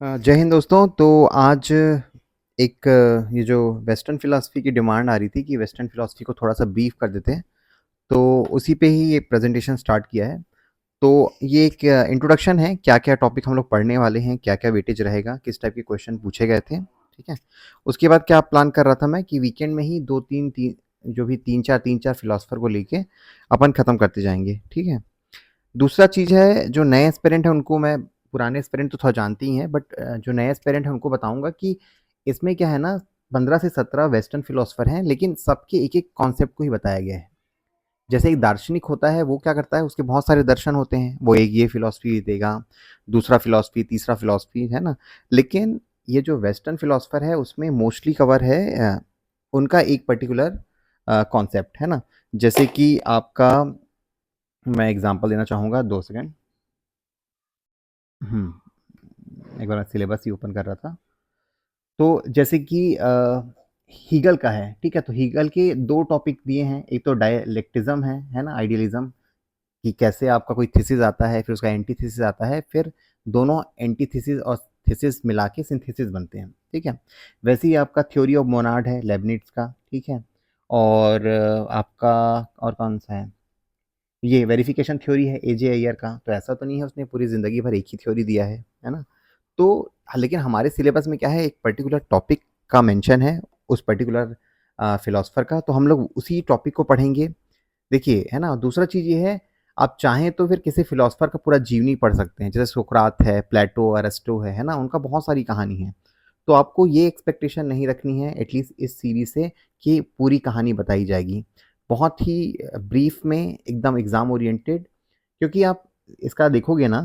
जय हिंद दोस्तों। तो आज एक ये जो वेस्टर्न फ़िलॉसफ़ी की डिमांड आ रही थी कि वेस्टर्न फ़िलॉसफ़ी को थोड़ा-सा ब्रीफ़ कर देते हैं, तो उसी पे ही ये प्रेज़ेंटेशन स्टार्ट किया है। तो ये एक इंट्रोडक्शन है, क्या-क्या टॉपिक हम लोग पढ़ने वाले हैं, क्या-क्या वेटेज रहेगा, किस टाइप के क्वेश्चन पूछे गए थे, ठीक है? उसके बाद क्या प्लान कर रहा था मैं कि वीकेंड में ही 2-3 जो भी 3-4 फ़िलॉसफ़र को लेके अपन ख़त्म करते जाएँगे, ठीक है? दूसरा चीज़ है, जो नए एस्पिरेंट हैं उनको मैं पुराने एस्पिरेंट तो थोड़ा जानते ही हैं, बट जो नए एस्पिरेंट हैं उनको बताऊँगा कि इसमें क्या है ना, 15 से 17 वेस्टर्न फिलोसोफर हैं, लेकिन सबके एक-एक कॉन्सेप्ट को ही बताया गया है। जैसे एक दार्शनिक होता है, वो क्या करता है, उसके बहुत सारे दर्शन होते हैं, वो एक ये फिलॉसफी देगा, दूसरा फिलॉसफी, तीसरा फिलॉसफी, है ना? लेकिन ये जो वेस्टर्न फिलॉसफर है, उसमें मोस्टली कवर है उनका एक पर्टिकुलर कॉन्सेप्ट, है ना? जैसे कि आपका मैं एग्ज़ाम्पल देना चाहूँगा, 2 सेकंड। एक बार मैं सिलेबस ही ओपन कर रहा था। तो जैसे कि हीगल का है, ठीक है? तो हीगल के 2 टॉपिक दिए हैं, एक तो डायलेक्टिज़्म है ना? आइडियलिज़्म, कि कैसे आपका कोई थीसिस आता है, फिर उसका एंटीथीसिस आता है, फिर दोनों एंटीथीसिस और थीसिस मिला के सिंथेसिस बनते हैं, ठीक है? वैसे ही आपका थ्योरी ऑफ मोनाड है लेibniz का, ठीक है? और आपका और कौन-सा है? ये वेरिफिकेशन थ्योरी है एजे अय्यर का, तो ऐसा तो नहीं है उसने पूरी ज़िंदगी भर एक ही थ्योरी दिया है ना? तो लेकिन हमारे सिलेबस में क्या है, एक पर्टिकुलर टॉपिक का मेंशन है, उस पर्टिकुलर फिलॉसफर का, तो हम लोग उसी टॉपिक को पढ़ेंगे। देखिए, है ना? दूसरा चीज़ ये है, आप चाहें तो फिर किसी फिलॉसफर का पूरा जीवनी पढ़ सकते हैं, जैसे सोक्रात है, प्लेटो, अरिस्टो है ना? उनका बहुत सारी कहानी है। तो आपको ये एक्सपेक्टेशन नहीं रखनी है एटलीस्ट इस सीरीज़ से कि पूरी कहानी बताई जाएगी। बहुत ही ब्रीफ में एकदम एग्ज़ाम ओरिएंटेड, क्योंकि आप इसका देखोगे ना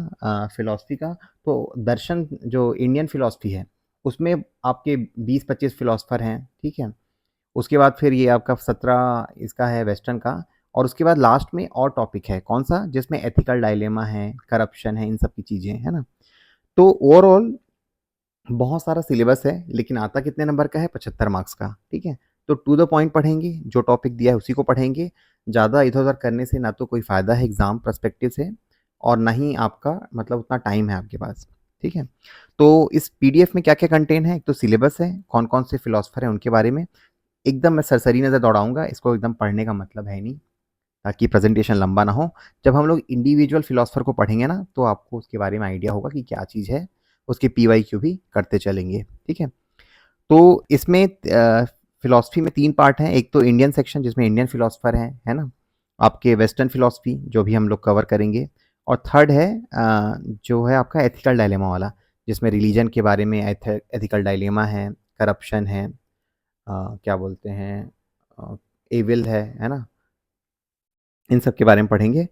फ़िलॉसफ़ी का, तो दर्शन जो इंडियन फ़िलॉसफ़ी है, उसमें आपके 20-25 फ़िलॉसफ़र हैं, ठीक है? उसके बाद फिर ये आपका 17 इसका है वेस्टर्न का, और उसके बाद लास्ट में और टॉपिक है, कौन-सा? जिसमें एथिकल डायलेमा है, करप्शन है, इन सब की चीज़ें, है ना? तो ओवरऑल बहुत सारा सिलेबस है, लेकिन आता कितने नंबर का है? 75 मार्क्स का, ठीक है? तो टू द पॉइंट पढ़ेंगे, जो टॉपिक दिया है उसी को पढ़ेंगे। ज़्यादा इधर-उधर करने से ना तो कोई फ़ायदा है एग्ज़ाम पर्सपेक्टिव से, और ना ही आपका मतलब उतना टाइम है आपके पास, ठीक है? तो इस पीडीएफ में क्या-क्या कंटेंट है, एक तो सिलेबस है, कौन-कौन से फिलॉसफर हैं उनके बारे में, एकदम मैं सरसरी नज़र दौड़ाऊँगा, इसको एकदम पढ़ने का मतलब है नहीं, ताकि प्रेज़ेंटेशन लंबा ना हो। जब हम लोग इंडिविजुअल फिलॉसफर को पढ़ेंगे ना, तो आपको उसके बारे में आइडिया होगा कि क्या चीज़ है, उसके पीवाईक्यू भी करते चलेंगे, ठीक है? तो इसमें फिलॉसफी में 3 पार्ट हैं, एक तो इंडियन सेक्शन जिसमें इंडियन फिलॉसफर हैं, है ना? आपके वेस्टर्न फिलॉसफी जो भी हम लोग कवर करेंगे, और थर्ड है जो है आपका एथिकल डायलेमा वाला, जिसमें रिलीजन के बारे में एथिकल डायलेमा है, करप्शन है, क्या बोलते हैं, अ, एविल है ना? इन सब के बारे में पढ़ेंगे।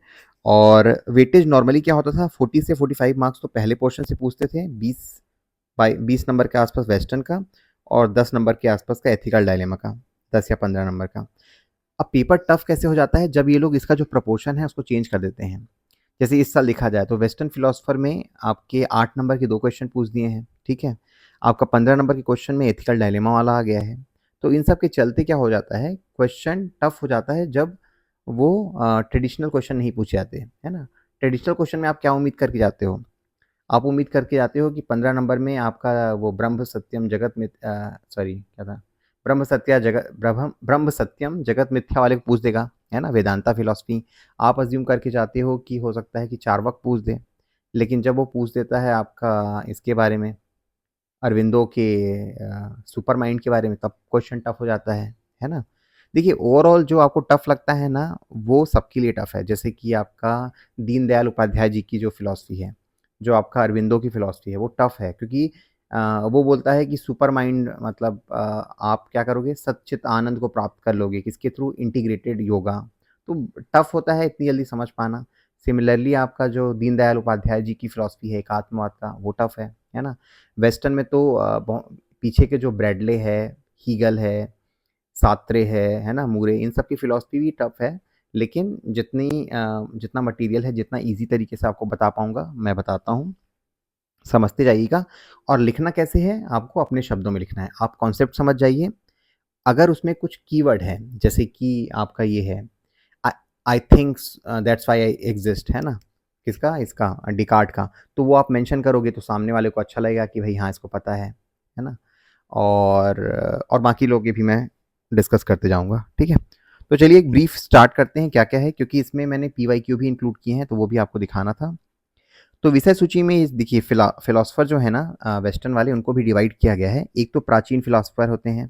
और वेटेज नॉर्मली क्या होता था, 40 से 45 मार्क्स तो पहले पोर्शन से पूछते थे, 20 नंबर के आसपास वेस्टर्न का, और 10 नंबर के आसपास का एथिकल डायलेमा का, 10 या 15 नंबर का। अब पेपर टफ कैसे हो जाता है, जब ये लोग इसका जो प्रपोर्शन है उसको चेंज कर देते हैं। जैसे इस साल देखा जाए तो वेस्टर्न फिलोसफर में आपके 8 नंबर के 2 क्वेश्चन पूछ दिए हैं, ठीक है? आपका 15 नंबर के क्वेश्चन में एथिकल डायलेमा वाला आ गया है। तो इन सब के चलते क्या हो जाता है, क्वेश्चन टफ हो जाता है जब वो ट्रेडिशनल क्वेश्चन नहीं पूछे जाते, है ना? ट्रेडिशनल क्वेश्चन में आप क्या उम्मीद करके जाते हो? आप उम्मीद करके जाते हो कि 15 नंबर में आपका वो ब्रह्म सत्यम जगत सॉरी क्या था? ब्रह्म सत्यम जगत मिथ्या वाले को पूछ देगा, है ना? वेदांता फिलॉसफी। आप अज़्यूम करके जाते हो कि हो सकता है कि चार्वाक पूछ दे, लेकिन जब वो पूछ देता है आपका इसके बारे में, अरविंदो के सुपर माइंड के बारे में, तब क्वेश्चन टफ हो जाता है ना? देखिए, ओवरऑल जो आपको टफ लगता है ना, वो सबके लिए टफ है। जैसे कि आपका दीनदयाल उपाध्याय जी की जो फ़िलॉसफ़ी है, जो आपका अरविंदो की फ़िलॉसफ़ी है, वो टफ है, क्योंकि वो बोलता है कि सुपर माइंड मतलब आप क्या करोगे, सच्चित आनंद को प्राप्त कर लोगे, किसके थ्रू? इंटीग्रेटेड योगा। तो टफ होता है इतनी जल्दी समझ पाना। सिमिलरली आपका जो दीनदयाल उपाध्याय जी की फ़िलॉसफ़ी है एकात्मवाद का, वो टफ है ना? वेस्टर्न में तो पीछे के जो ब्रैडले है, हीगल है, सात्रे है ना? मूरे, इन सब की फ़िलॉसफ़ी भी टफ है, लेकिन जितना मटेरियल है, जितना ईज़ी तरीके से आपको बता पाऊँगा, मैं बताता हूँ, समझते जाइएगा। और लिखना कैसे है, आपको अपने शब्दों में लिखना है। आप कॉन्सेप्ट समझ जाइए, अगर उसमें कुछ कीवर्ड है, जैसे कि आपका ये है, I I thinks that's why I exist, है ना? किसका? इसका डिकार्ड का। तो वो आप मेंशन करोगे तो सामने वाले को अच्छा लगेगा कि भाई हाँ, इसको पता है ना? और बाकी लोग ये भी मैं डिस्कस करते जाऊँगा, ठीक है? तो चलिए एक ब्रीफ स्टार्ट करते हैं क्या-क्या है, क्योंकि इसमें मैंने पीवाईक्यू भी इंक्लूड किए हैं, तो वो भी आपको दिखाना था। तो विषय सूची में देखिए फिलॉसफर जो है ना वेस्टर्न वाले, उनको भी डिवाइड किया गया है। एक तो प्राचीन फिलॉसफर होते हैं,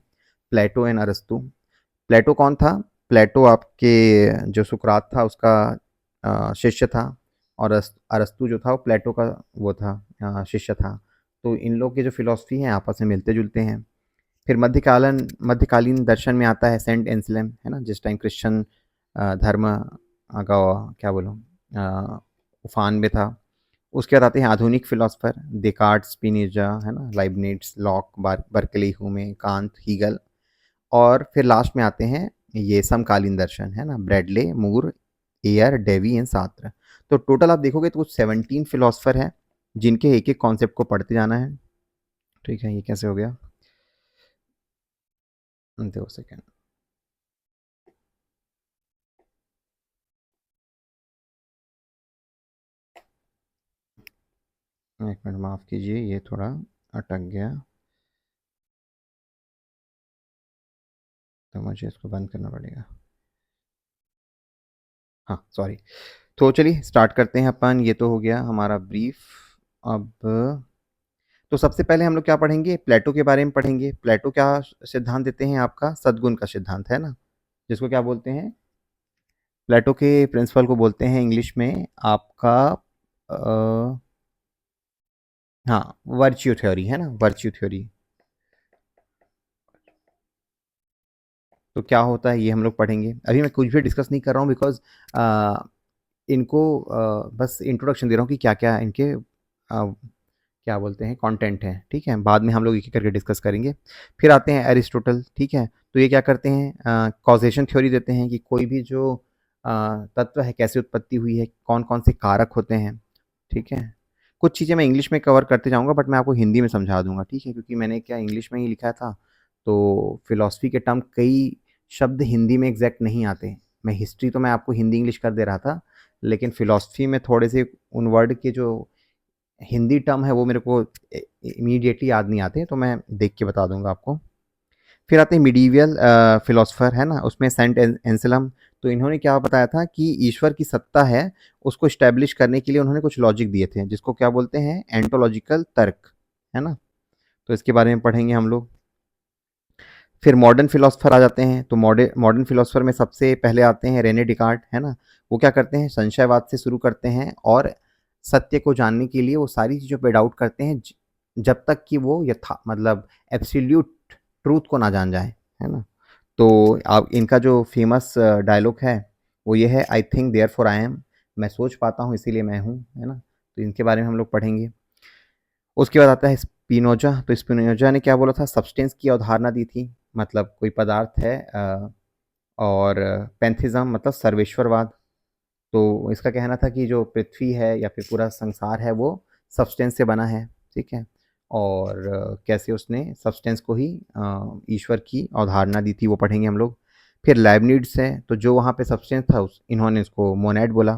प्लेटो एंड अरस्तु। प्लेटो कौन था? प्लेटो आपके जो सुकरात था उसका शिष्य था, और अरस्तु जो था वो प्लेटो का वो था, शिष्य था। तो इन लोग के जो फिलॉसफी हैं आपस में मिलते-जुलते हैं। फिर मध्यकालीन दर्शन में आता है सेंट एंसलम, है ना? जिस टाइम क्रिश्चियन धर्म का क्या बोलूँ उफान में था। उसके बाद आते हैं आधुनिक फिलोसफर, डेकार्ट, स्पिनोजा, है ना? Leibniz, Locke, Berkeley, Hume, Kant, Hegel. और फिर लास्ट में आते हैं ये समकालीन दर्शन, है ना? Bradley, Moore, Ayer, Dewey and Sartre. तो टोटल आप देखोगे तो कुछ 17 फिलोसफर हैं, जिनके एक-एक कॉन्सेप्ट को पढ़ते जाना है। ठीक है, ये कैसे हो गया? 2 सेकंड। एक मिनट माफ़ कीजिए, ये थोड़ा अटक गया, तो मुझे इसको बंद करना पड़ेगा। हाँ, सॉरी। तो चलिए स्टार्ट करते हैं अपन। ये तो हो गया हमारा ब्रीफ। अब तो सबसे पहले हम लोग क्या पढ़ेंगे? प्लेटो के बारे में पढ़ेंगे। प्लेटो क्या सिद्धांत देते हैं? आपका सद्गुण का सिद्धांत, है ना? जिसको क्या बोलते हैं? प्लेटो के प्रिंसिपल को बोलते हैं इंग्लिश में आपका अ, हाँ, वर्च्यू थ्योरी, है ना? Virtue theory. तो क्या होता है ये हम लोग पढ़ेंगे। अभी मैं कुछ भी डिस्कस नहीं कर रहा हूँ, बिकॉज़ इनको बस इंट्रोडक्शन दे रहा हूँ कि क्या-क्या इनके क्या बोलते हैं कंटेंट है, ठीक है? बाद में हम लोग एक-एक करके डिस्कस करेंगे। फिर आते हैं एरिस्टोटल, ठीक है? तो ये क्या करते हैं कॉज़ेशन थ्योरी देते हैं कि कोई भी जो तत्व है कैसे उत्पत्ति हुई है, कौन-कौन से कारक होते हैं, ठीक है? कुछ चीज़ें मैं इंग्लिश में कवर करते जाऊँगा, बट मैं आपको हिंदी में समझा दूँगा, ठीक है? क्योंकि मैंने क्या इंग्लिश में ही लिखा था, तो फिलॉसफी के टर्म कई शब्द हिंदी में एग्ज़ैक्ट नहीं आते। मैं हिस्ट्री तो मैं आपको हिंदी इंग्लिश कर दे रहा था, लेकिन फिलॉसफी में थोड़े से उन वर्ड के जो हिंदी टर्म है वो मेरे को इमीडिएटली याद नहीं आते, तो मैं देख के बता दूंगा आपको। फिर आते हैं मिडीवियल फिलोसफर, है ना? उसमें सेंट एंसलम। तो इन्होंने क्या बताया था कि ईश्वर की सत्ता है, उसको इस्टेब्लिश करने के लिए उन्होंने कुछ लॉजिक दिए थे, जिसको क्या बोलते हैं? एंटोलॉजिकल तर्क, है ना? तो इसके बारे में पढ़ेंगे हम लोग। फिर मॉडर्न फिलोसफर आ जाते हैं। तो मॉडर्न फिलोसफर में सबसे पहले आते हैं रेने डिकार्ट, है ना? वो क्या करते हैं? संशयवाद से शुरू करते हैं, और सत्य को जानने के लिए वो सारी चीज़ों पे डाउट करते हैं, जब तक कि वो यथा मतलब एब्सोल्यूट ट्रूथ को ना जान जाए, है ना? तो आप इनका जो फेमस डायलॉग है वो ये है, I think therefore I am. मैं सोच पाता हूँ इसीलिए मैं हूँ, है ना? तो इनके बारे में हम लोग पढ़ेंगे। उसके बाद आता है स्पिनोजा। तो स्पिनोजा ने क्या बोला था? सब्सटेंस की अवधारणा दी थी, मतलब कोई पदार्थ है, और पैंथिज्म मतलब सर्वेश्वरवाद। तो इसका कहना था कि जो पृथ्वी है या फिर पूरा संसार है वो सब्सटेंस से बना है, ठीक है? और कैसे उसने सब्सटेंस को ही ईश्वर की अवधारणा दी थी, वो पढ़ेंगे हम लोग। फिर लाइबनिट्ज़ है, तो जो वहाँ पे सब्सटेंस था इन्होंने उसको मोनेड बोला।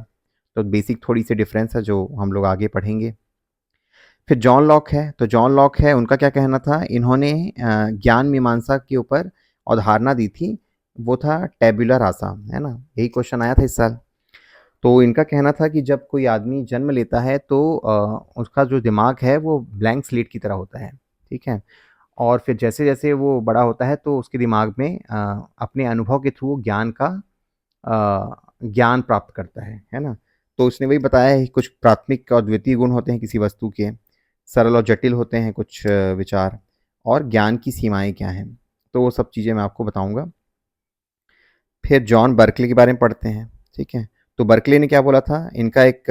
तो बेसिक थोड़ी सी डिफरेंस है जो हम लोग आगे पढ़ेंगे। फिर जॉन लॉक है। तो जॉन लॉक है, उनका क्या कहना था? इन्होंने ज्ञान मीमांसा के ऊपर अवधारणा दी थी, वो था टैबुलर रासा, है ना? यही क्वेश्चन आया था इस साल। तो इनका कहना था कि जब कोई आदमी जन्म लेता है तो उसका जो दिमाग है वो ब्लैंक स्लेट की तरह होता है, ठीक है? और फिर जैसे-जैसे वो बड़ा होता है तो उसके दिमाग में अपने अनुभव के थ्रू ज्ञान का ज्ञान प्राप्त करता है ना? तो उसने वही बताया है कि कुछ प्राथमिक और द्वितीय गुण होते हैं किसी वस्तु के, सरल और जटिल होते हैं कुछ विचार, और ज्ञान की सीमाएँ क्या हैं? तो वो सब चीज़ें मैं आपको बताऊँगा। फिर जॉन बर्कले के बारे में पढ़ते हैं, ठीक है? तो बर्कले ने क्या बोला था? इनका एक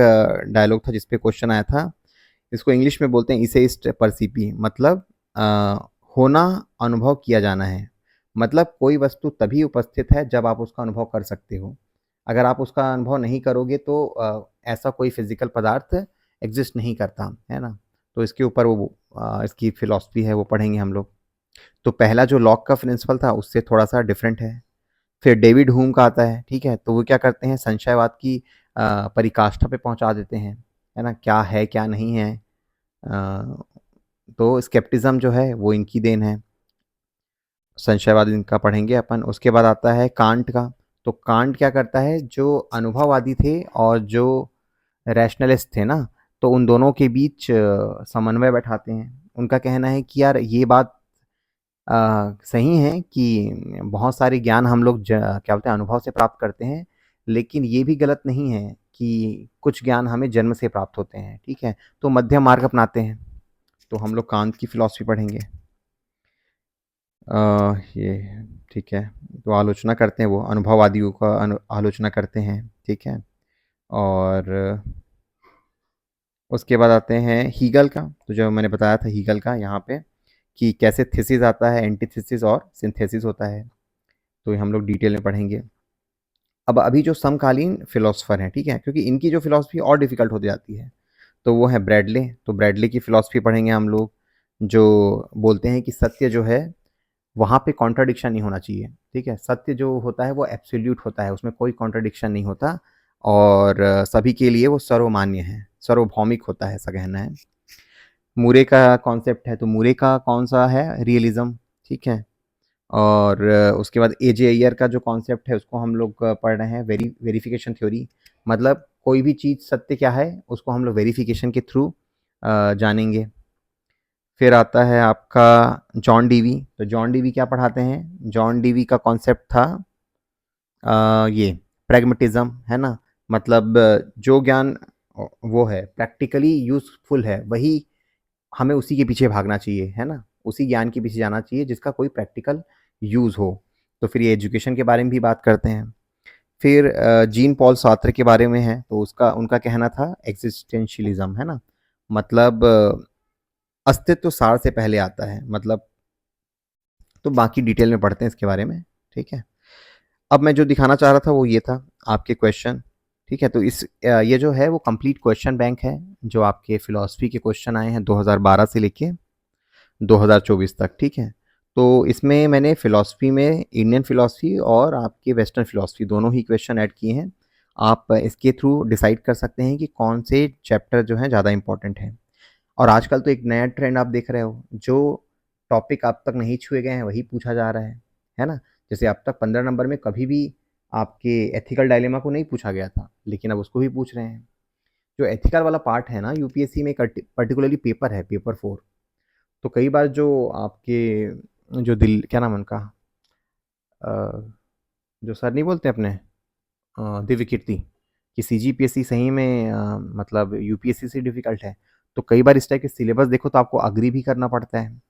डायलॉग था जिस पे क्वेश्चन आया था, इसको इंग्लिश में बोलते हैं इसेइस्ट परसिपी, मतलब होना अनुभव किया जाना है। मतलब कोई वस्तु तभी उपस्थित है जब आप उसका अनुभव कर सकते हो। अगर आप उसका अनुभव नहीं करोगे तो ऐसा कोई फिज़िकल पदार्थ एग्ज़िस्ट नहीं करता, है ना? तो इसके ऊपर वो इसकी फ़िलॉसफ़ी है वो पढ़ेंगे हम लोग। तो पहला जो लॉक का प्रिंसिपल था उससे थोड़ा-सा डिफरेंट है। फिर डेविड ह्यूम का आता है, ठीक है? तो वो क्या करते हैं? संशयवाद की परिकाष्ठा पे पहुंचा देते हैं, है ना, क्या है क्या नहीं है। तो स्केप्टिज्म जो है वो इनकी देन है। संशयवाद इनका पढ़ेंगे अपन। उसके बाद आता है कांट का। तो कांट क्या करता है, जो अनुभववादी थे और जो रैशनलिस्ट थे ना, तो उन दोनों के बीच समन्वय बैठाते हैं। उनका कहना है कि यार ये बात सही है कि बहुत सारे ज्ञान हम लोग क्या बोलते हैं अनुभव से प्राप्त करते हैं, लेकिन ये भी गलत नहीं है कि कुछ ज्ञान हमें जन्म से प्राप्त होते हैं। ठीक है, तो मध्यम मार्ग अपनाते हैं। तो हम लोग कांत की फिलॉसफी पढ़ेंगे। ये ठीक है। तो आलोचना करते हैं, वो अनुभववादियों का आलोचना करते हैं। ठीक है। और उसके बाद आते हैं हीगल का। तो जो मैंने बताया था हीगल का यहाँ पे, कि कैसे थीसिस आता है, एंटीथीसिस और सिंथेसिस होता है। तो ये हम लोग डिटेल में पढ़ेंगे। अब अभी जो समकालीन फिलोसफर हैं, ठीक है, क्योंकि इनकी जो फिलॉसफी और डिफिकल्ट हो जाती है, तो वो है ब्रैडले। तो ब्रैडले की फिलॉसफी पढ़ेंगे हम लोग, जो बोलते हैं कि सत्य जो है वहाँ पे कॉन्ट्राडिक्शन नहीं होना चाहिए। ठीक है, सत्य जो होता है वो एब्सोल्यूट होता है, उसमें कोई कॉन्ट्राडिक्शन नहीं होता, और सभी के लिए वो सर्वमान्य है, सार्वभौमिक होता है, ऐसा कहना है। मूरे का कॉन्सेप्ट है, तो मूरे का कौन सा है, रियलिज्म। ठीक है। और उसके बाद एजे अय्यर का जो कॉन्सेप्ट है उसको हम लोग पढ़ रहे हैं, वेरिफिकेशन थ्योरी। मतलब कोई भी चीज़ सत्य क्या है उसको हम लोग वेरिफिकेशन के थ्रू जानेंगे। फिर आता है आपका जॉन डीवी। तो जॉन डीवी क्या पढ़ाते हैं, जॉन डीवी का कॉन्सेप्ट था ये प्रैग्मेटिज्म, है ना। मतलब जो ज्ञान वो है प्रैक्टिकली यूजफुल है, वही हमें उसी के पीछे भागना चाहिए, है ना, उसी ज्ञान के पीछे जाना चाहिए जिसका कोई प्रैक्टिकल यूज़ हो। तो फिर ये एजुकेशन के बारे में भी बात करते हैं। फिर जीन पॉल सार्त्र के बारे में है, तो उसका उनका कहना था एग्जिस्टेंशियलिज्म, है ना। मतलब अस्तित्व सार से पहले आता है, मतलब। तो बाकी डिटेल में पढ़ते हैं इसके बारे में। ठीक है। अब मैं जो दिखाना चाह रहा था वो ये था, आपके क्वेश्चन। ठीक है, तो ये जो है वो कंप्लीट क्वेश्चन बैंक है, जो आपके फिलॉसफी के क्वेश्चन आए हैं 2012 से लेके 2024 तक। ठीक है। तो इसमें मैंने फ़िलॉसफ़ी में इंडियन फ़िलॉसफ़ी और आपके वेस्टर्न फ़िलॉसफ़ी दोनों ही क्वेश्चन ऐड किए हैं। आप इसके थ्रू डिसाइड कर सकते हैं कि कौन से चैप्टर जो हैं ज़्यादा इम्पोर्टेंट हैं। और आजकल तो एक नया ट्रेंड आप देख रहे हो, जो टॉपिक अब तक नहीं छुए गए हैं वही पूछा जा रहा है ना? जैसे अब तक 15 नंबर में कभी भी आपके एथिकल डायलेमा को नहीं पूछा गया था, लेकिन अब उसको भी पूछ रहे हैं। जो एथिकल वाला पार्ट है ना, यूपीएससी में एक पर्टिकुलरली पेपर है, पेपर 4। तो कई बार जो आपके जो दिल क्या नाम है उनका, अ, जो सर नहीं बोलते अपने, दिव्य कीर्ति, कि सीजीपीएससी सही में मतलब यूपीएससी से डिफिकल्ट है। तो कई बार इस टाइप के सिलेबस देखो तो आपको अग्री भी करना पड़ता है।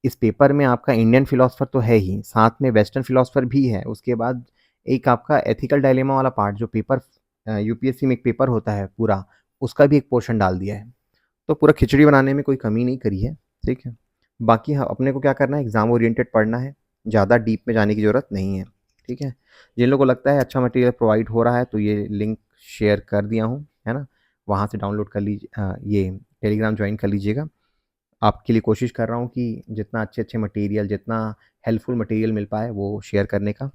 इस पेपर में आपका इंडियन फिलोसफर तो है ही, साथ में वेस्टर्न फिलोसफर भी है। उसके बाद एक आपका एथिकल डायलेमा वाला पार्ट, जो पेपर यूपीएससी में एक पेपर होता है पूरा, उसका भी एक पोर्शन डाल दिया है। तो पूरा खिचड़ी बनाने में कोई कमी नहीं करी है। ठीक है। बाकी हाँ, अपने को क्या करना है, एग्ज़ाम ओरिएंटेड पढ़ना है, ज़्यादा डीप में जाने की ज़रूरत नहीं है। ठीक है। जिन लोगों को लगता है अच्छा मटेरियल प्रोवाइड हो रहा है, तो ये लिंक शेयर कर दिया हूँ, है ना, वहाँ से डाउनलोड कर लीजिए, ये टेलीग्राम ज्वाइन कर लीजिएगा। आपके लिए कोशिश कर रहा हूँ कि जितना अच्छे-अच्छे मटेरियल, जितना हेल्पफुल मटेरियल मिल पाए वो शेयर करने का।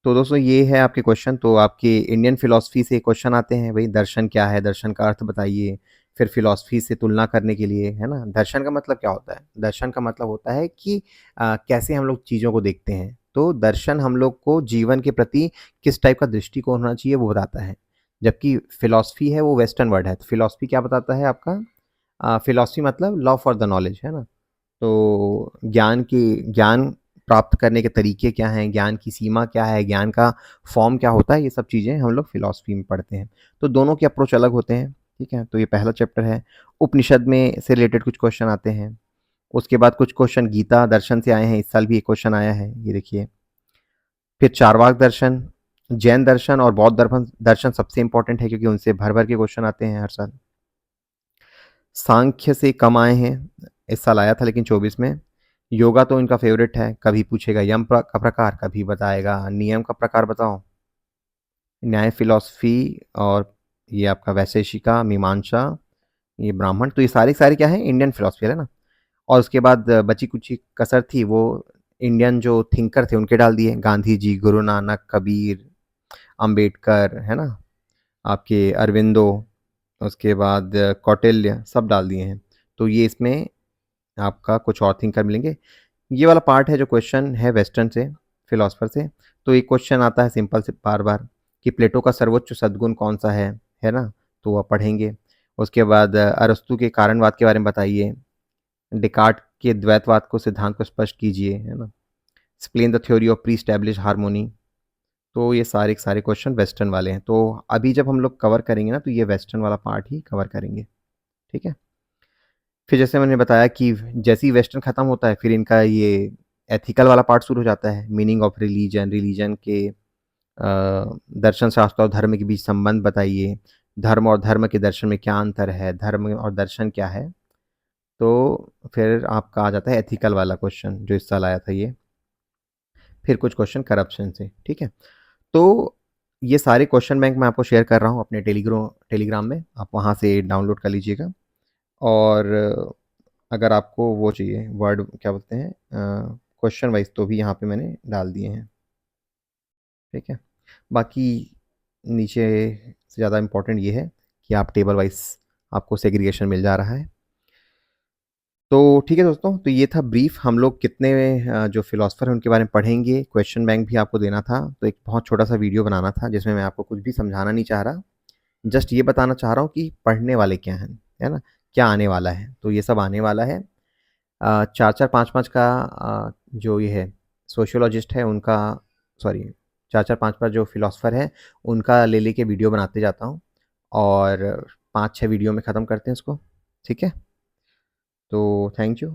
तो दोस्तों ये है आपके क्वेश्चन। तो आपके इंडियन फिलॉसफी से क्वेश्चन आते हैं, भाई दर्शन क्या है, दर्शन का अर्थ बताइए। फिर फिलॉसफी से तुलना करने के लिए, है ना, दर्शन का मतलब क्या होता है, दर्शन का मतलब होता है कि कैसे हम लोग चीज़ों को देखते हैं। तो दर्शन हम लोग को जीवन के प्रति किस टाइप का दृष्टिकोण होना चाहिए वो बताता है, जबकि फिलॉसफी है वो वेस्टर्न वर्ड है। तो फिलॉसफी क्या बताता है आपका, फिलॉसफी मतलब लव फॉर द नॉलेज, है ना। तो ज्ञान प्राप्त करने के तरीके क्या हैं, ज्ञान की सीमा क्या है, ज्ञान का फॉर्म क्या होता है, ये सब चीज़ें हम लोग फिलॉसफी में पढ़ते हैं। तो दोनों के अप्रोच अलग होते हैं। ठीक है। तो ये पहला चैप्टर है। उपनिषद में से रिलेटेड कुछ क्वेश्चन आते हैं। उसके बाद कुछ क्वेश्चन गीता दर्शन से आए हैं, इस साल भी एक क्वेश्चन आया है, ये देखिए। फिर चारवाक दर्शन, जैन दर्शन और बौद्ध दर्शन दर्शन सबसे इंपॉर्टेंट है, क्योंकि उनसे भर भर के क्वेश्चन आते हैं हर साल। सांख्य से कम आए हैं, इस साल आया था लेकिन 24 में। योगा तो इनका फेवरेट है, कभी पूछेगा यम का प्रकार, कभी बताएगा नियम का प्रकार बताओ। न्याय फिलॉसफी, और ये आपका वैशेषिका, मीमांसा, ये ब्राह्मण। तो ये सारे सारे क्या है, इंडियन फिलॉसफी, है ना। और उसके बाद बची कुछ कसर थी, वो इंडियन जो थिंकर थे उनके डाल दिए, गांधी जी, गुरु नानक, कबीर, अंबेडकर, है ना, आपके अरविंदो, उसके बाद कौटिल्य, सब डाल दिए हैं। तो ये इसमें आपका कुछ और थिंकर मिलेंगे। ये वाला पार्ट है जो क्वेश्चन है वेस्टर्न से, फिलोसफर से। तो एक क्वेश्चन आता है सिंपल से बार बार कि प्लेटो का सर्वोच्च सद्गुण कौन सा है ना, तो वह पढ़ेंगे। उसके बाद अरस्तु के कारणवाद के बारे में बताइए, डिकार्ट के द्वैतवाद को सिद्धांत को स्पष्ट कीजिए, है ना, explain the theory of pre establish harmony. तो ये सारे के सारे क्वेश्चन वेस्टर्न वाले हैं। तो अभी जब हम लोग कवर करेंगे ना, तो ये वेस्टर्न वाला पार्ट ही कवर करेंगे, ठीक है। फिर जैसे मैंने बताया कि जैसे ही वेस्टर्न खत्म होता है, फिर इनका ये एथिकल वाला पार्ट शुरू हो जाता है। मीनिंग ऑफ रिलीजन, रिलीजन के दर्शन शास्त्र और धर्म के बीच संबंध बताइए, धर्म और धर्म के दर्शन में क्या अंतर है, धर्म और दर्शन क्या है। तो फिर आपका आ जाता है एथिकल वाला क्वेश्चन जो इस साल आया था ये। फिर कुछ क्वेश्चन करप्शन से, ठीक है। तो ये सारे क्वेश्चन बैंक मैं आपको शेयर कर रहा हूँ अपने टेलीग्राम में, आप वहाँ से डाउनलोड कर लीजिएगा। और अगर आपको वो चाहिए वर्ड क्या बोलते हैं क्वेश्चन वाइज, तो भी यहाँ पे मैंने डाल दिए हैं, ठीक है। बाकी नीचे से ज़्यादा इम्पोर्टेंट ये है कि आप टेबल वाइज आपको सेग्रीगेशन मिल जा रहा है। तो ठीक है दोस्तों, तो ये था ब्रीफ। हम लोग कितने जो फिलोसफर हैं उनके बारे में पढ़ेंगे, क्वेश्चन बैंक भी आपको देना था। तो एक बहुत छोटा सा वीडियो बनाना था जिसमें मैं आपको कुछ भी समझाना नहीं चाह रहा, जस्ट ये बताना चाह रहा हूँ कि पढ़ने वाले क्या हैं, है ना, क्या आने वाला है। तो ये सब आने वाला है। 4-4 5-5 का जो ये है सोशियोलॉजिस्ट है उनका, सॉरी 4-4 5-5 जो फिलोसफर है उनका ले लेके वीडियो बनाते जाता हूँ, और 5-6 वीडियो में ख़त्म करते हैं इसको, ठीक है। तो थैंक यू।